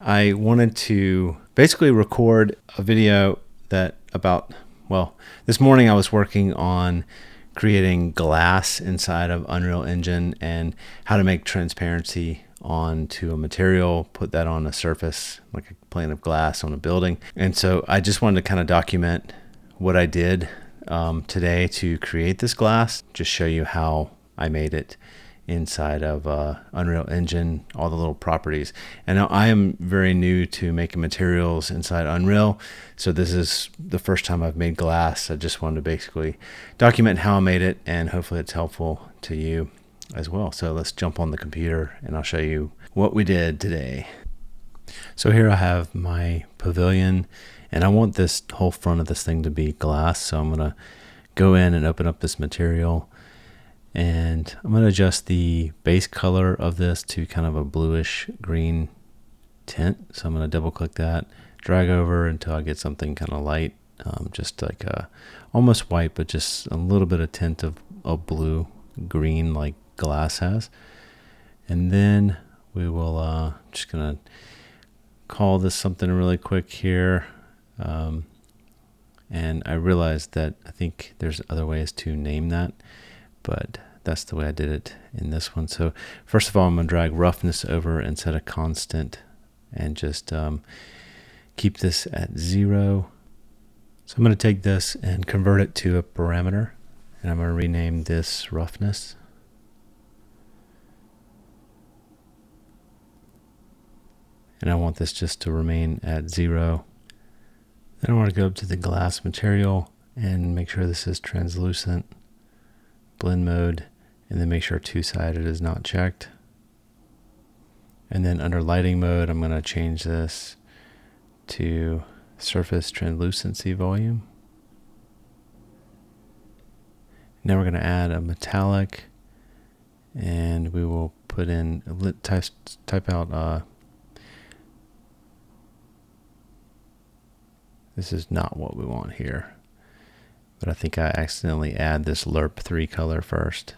I wanted to basically record a video this morning I was working on creating glass inside of Unreal Engine and how to make transparency onto a material, put that on a surface, like a plane of glass on a building. And so I just wanted to kind of document what I did today to create this glass, just show you how I made it inside of Unreal Engine, all the little properties. And now I am very new to making materials inside Unreal, so this is the first time I've made glass. I just wanted to basically document how I made it, and hopefully it's helpful to you as well. So let's jump on the computer and I'll show you what we did today. So here I have my pavilion, and I want this whole front of this thing to be glass, so I'm going to go in and open up this material. And I'm going to adjust the base color of this to kind of a bluish green tint. So I'm going to double click that, drag over until I get something kind of light, just like almost white, but just a little bit of tint of blue green like glass has. And then we will just going to call this something really quick here. And I realized that I think there's other ways to name that, but that's the way I did it in this one. So first of all, I'm going to drag roughness over and set a constant and just keep this at 0. So I'm going to take this and convert it to a parameter, and I'm going to rename this roughness. And I want this just to remain at 0. Then I want to go up to the glass material and make sure this is translucent, blend mode, and then make sure two-sided is not checked. And then under lighting mode, I'm going to change this to surface translucency volume. Now we're going to add a metallic, and we will put in type out this is not what we want here, but I think I accidentally add this LERP 3 color first.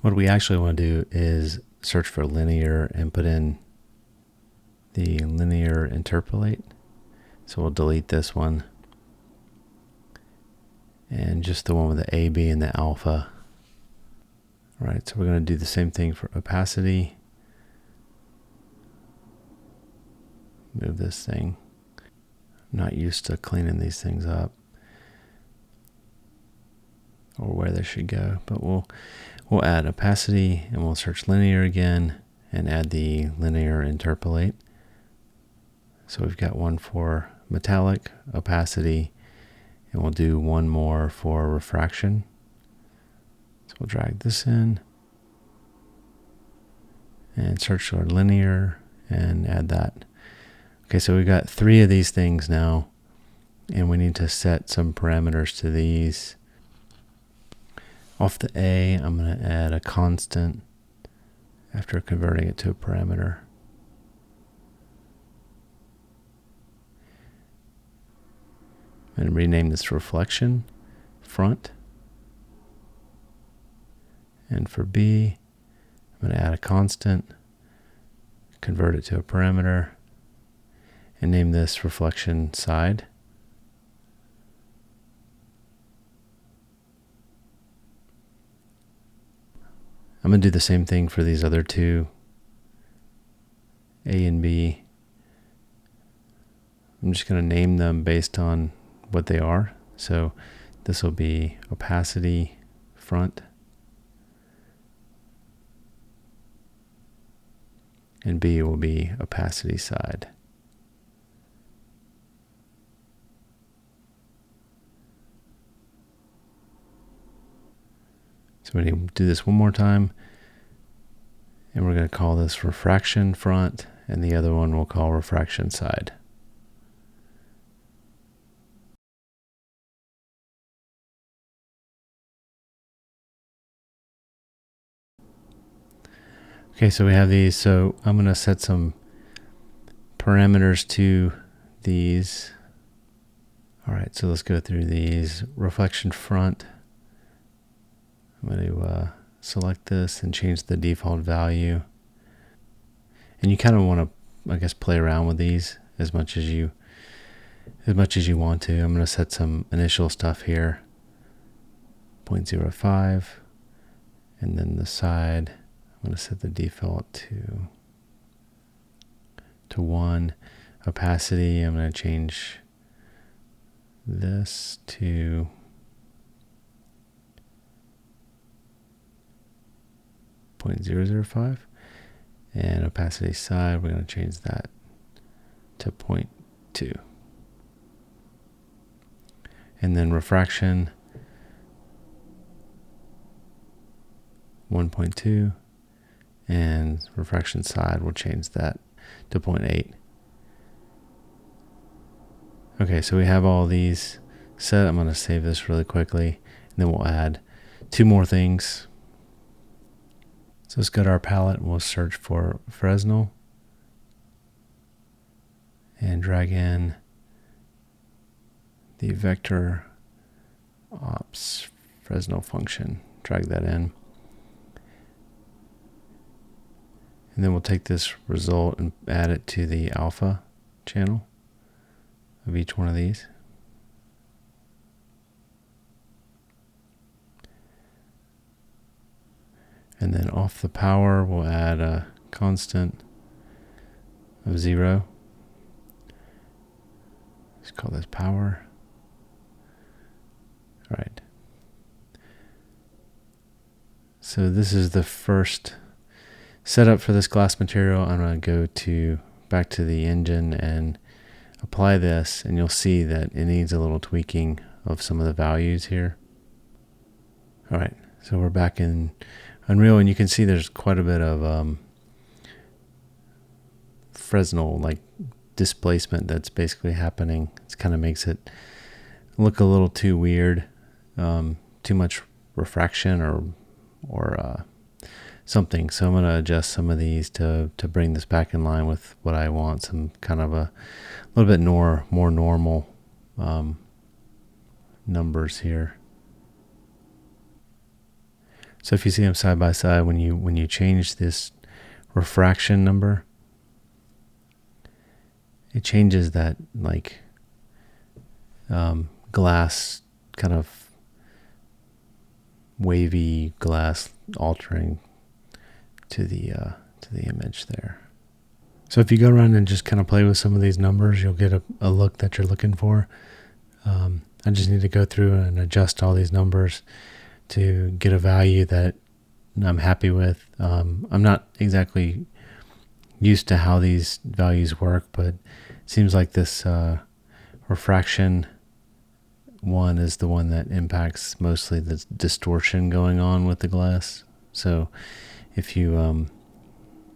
What we actually want to do is search for linear and put in the linear interpolate. So we'll delete this one and just the one with the A, B, and the alpha. All right, so we're going to do the same thing for opacity. Move this thing. I'm not used to cleaning these things up or where they should go, but we'll add opacity, and we'll search linear again and add the linear interpolate. So we've got one for metallic, opacity, and we'll do one more for refraction. So we'll drag this in and search for linear and add that. Okay, so we've got 3 of these things now, and we need to set some parameters to these. Off the A, I'm going to add a constant after converting it to a parameter. And rename this reflection front. And for B, I'm going to add a constant, convert it to a parameter, and name this reflection side. I'm going to do the same thing for these other 2, A and B. I'm just going to name them based on what they are. So this will be opacity front, and B will be opacity side. So we need to do this one more time, and we're going to call this refraction front, and the other one we'll call refraction side. Okay, so we have these, so I'm going to set some parameters to these. All right, so let's go through these. Reflection front. I'm going to select this and change the default value. And you kind of want to I guess, play around with these as much as you want to. I'm going to set some initial stuff here, 0.05, and then the side, I'm going to set the default to 1. Opacity, I'm going to change this to 0.005, and opacity side, we're going to change that to 0.2. And then refraction, 1.2, and refraction side, we'll change that to 0.8. Okay, so we have all these set. I'm going to save this really quickly, and then we'll add 2 more things. So let's go to our palette, and we'll search for Fresnel, and drag in the vector ops Fresnel function. Drag that in. And then we'll take this result and add it to the alpha channel of each one of these. And then off the power, we'll add a constant of 0. Let's call this power. All right. So this is the first setup for this glass material. I'm going to go back to the engine and apply this, and you'll see that it needs a little tweaking of some of the values here. All right, so we're back in Unreal, and you can see there's quite a bit of Fresnel like displacement that's basically happening. It kind of makes it look a little too weird, too much refraction or something. So I'm going to adjust some of these to bring this back in line with what I want, some kind of a little bit more normal numbers here. So if you see them side by side, when you change this refraction number, it changes that like glass, kind of wavy glass altering to the image there. So if you go around and just kind of play with some of these numbers, you'll get a look that you're looking for. I just need to go through and adjust all these numbers to get a value that I'm happy with. I'm not exactly used to how these values work, but it seems like this refraction one is the one that impacts mostly the distortion going on with the glass. So if you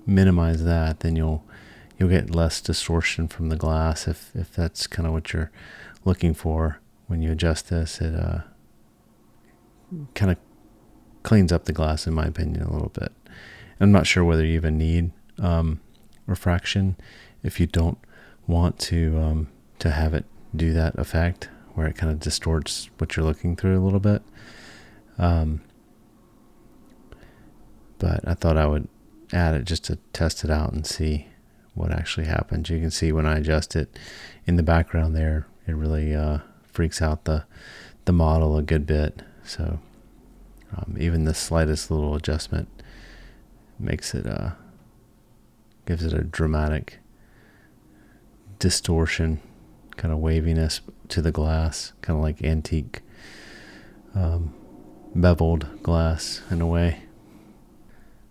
minimize that, then you'll get less distortion from the glass. If that's kind of what you're looking for when you adjust this, it kind of cleans up the glass, in my opinion, a little bit. I'm not sure whether you even need refraction if you don't want to have it do that effect where it kind of distorts what you're looking through a little bit. But I thought I would add it just to test it out and see what actually happens. You can see when I adjust it in the background there, it really freaks out the model a good bit. So even the slightest little adjustment makes it gives it a dramatic distortion, kind of waviness to the glass, kind of like antique beveled glass in a way.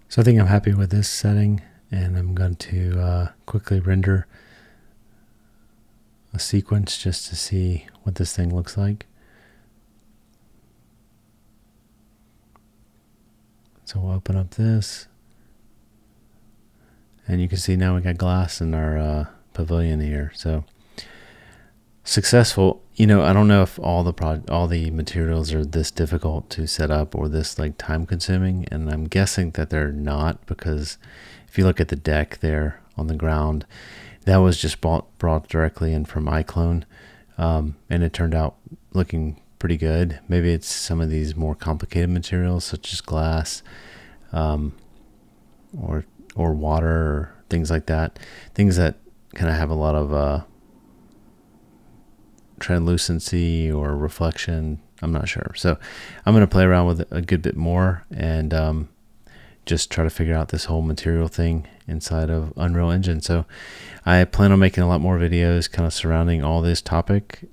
So I think I'm happy with this setting, and I'm going to quickly render a sequence just to see what this thing looks like. So we'll open up this, and you can see now we got glass in our pavilion here. So successful. You know, I don't know if all the materials are this difficult to set up or this like time consuming, and I'm guessing that they're not, because if you look at the deck there on the ground, that was just brought directly in from iClone, and it turned out looking pretty good. Maybe it's some of these more complicated materials such as glass, or water or things like that. Things that kind of have a lot of translucency or reflection. I'm not sure. So I'm going to play around with it a good bit more and just try to figure out this whole material thing inside of Unreal Engine. So I plan on making a lot more videos kind of surrounding all this topic,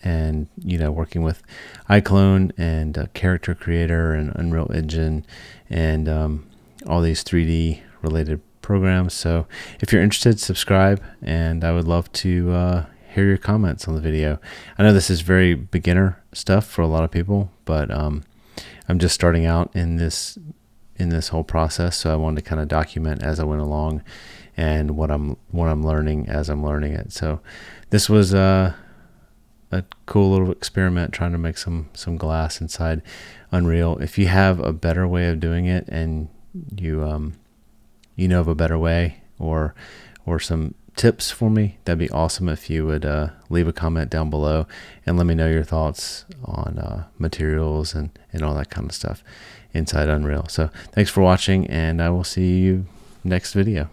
and working with iClone and Character Creator and Unreal Engine and all these 3D related programs. So if you're interested, subscribe, and I would love to hear your comments on the video. I know this is very beginner stuff for a lot of people, but I'm just starting out in this whole process, so I wanted to kind of document as I went along and what I'm learning as I'm learning it. So this was a cool little experiment trying to make some glass inside Unreal. If you have a better way of doing it, and you know of a better way or some tips for me, that'd be awesome if you would leave a comment down below and let me know your thoughts on materials and all that kind of stuff inside Unreal. So thanks for watching, and I will see you next video.